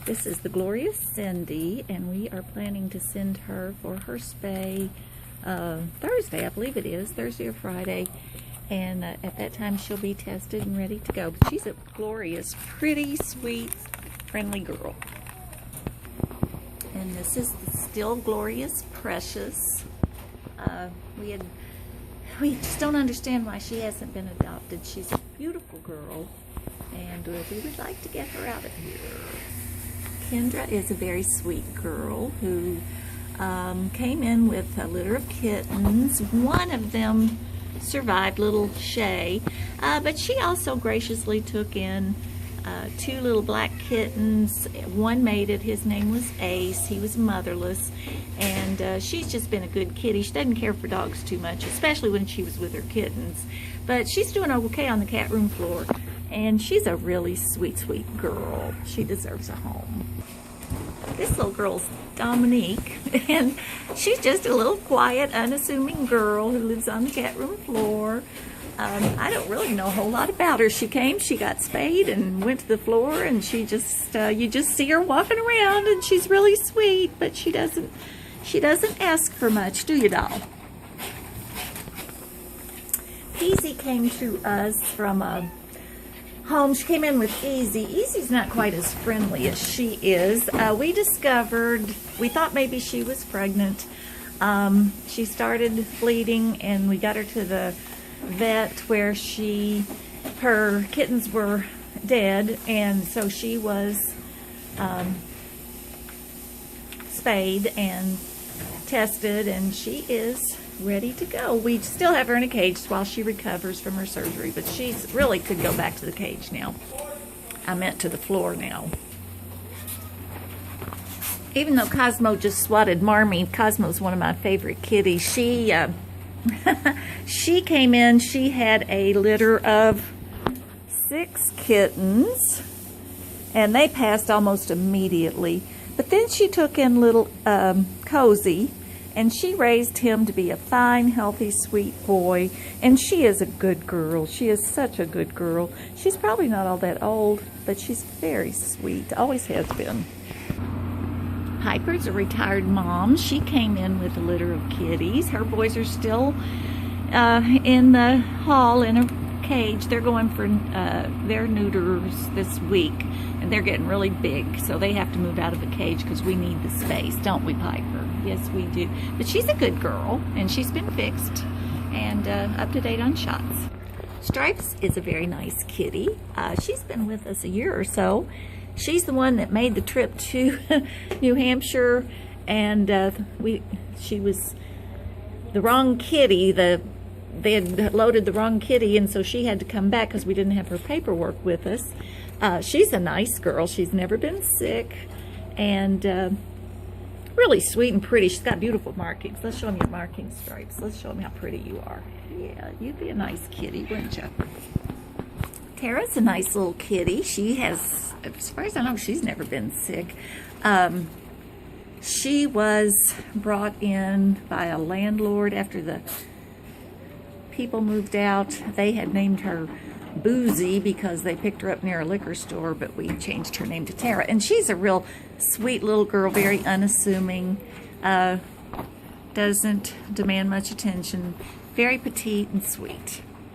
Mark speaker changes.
Speaker 1: This is the glorious Cindy, and we are planning to send her for her spay Thursday, I believe it is, Thursday or Friday. And at that time she'll be tested and ready to go. But she's a glorious, pretty, sweet, friendly girl. And this is still glorious Precious. We just don't understand why she hasn't been adopted. She's a beautiful girl, and we would like to get her out of here. Kendra is a very sweet girl who came in with a litter of kittens. One of them survived, little Shay, but she also graciously took in two little black kittens. One mated, his name was Ace. He was motherless, and she's just been a good kitty. She doesn't care for dogs too much, especially when she was with her kittens, but she's doing okay on the cat room floor, and she's a really sweet, sweet girl. She deserves a home. This little girl's Dominique, and she's just a little quiet, unassuming girl who lives on the cat room floor. I don't really know a whole lot about her. She came, she got spayed, and went to the floor, and she just, you just see her walking around, and she's really sweet, but she doesn't ask for much, do you, doll? Peasy came to us from a home. She came in with Easy. Easy's not quite as friendly as she is. We thought maybe she was pregnant. She started bleeding, and we got her to the vet where her kittens were dead, and so she was spayed and tested, and she is ready to go. We still have her in a cage while she recovers from her surgery, but she's really could go back to the cage now. I meant to the floor now. Even though Cosmo just swatted Marmee, Cosmo's one of my favorite kitties. She came in, she had a litter of 6 kittens, and they passed almost immediately. But then she took in little Cozy, and she raised him to be a fine, healthy, sweet boy. And she is a good girl. She is such a good girl. She's probably not all that old, but she's very sweet, always has been. Piper's a retired mom. She came in with a litter of kitties. Her boys are still in the hall in a cage. They're going for their neuters this week, and they're getting really big, so they have to move out of the cage because we need the space, don't we, Piper? Yes, we do. But she's a good girl, and she's been fixed and up to date on shots. Stripes is a very nice kitty. She's been with us a year or so. She's the one that made the trip to New Hampshire, and she was the wrong kitty. They had loaded the wrong kitty, and so she had to come back because we didn't have her paperwork with us. She's a nice girl. She's never been sick, and really sweet and pretty. She's got beautiful markings. Let's show them your markings, Stripes. Let's show them how pretty you are. Yeah, you'd be a nice kitty, wouldn't you? Tara's a nice little kitty. She has, as far as I know, she's never been sick. She was brought in by a landlord after the people moved out. They had named her Boozy because they picked her up near a liquor store, but we changed her name to Tara. And she's a real sweet little girl, very unassuming, doesn't demand much attention, very petite and sweet.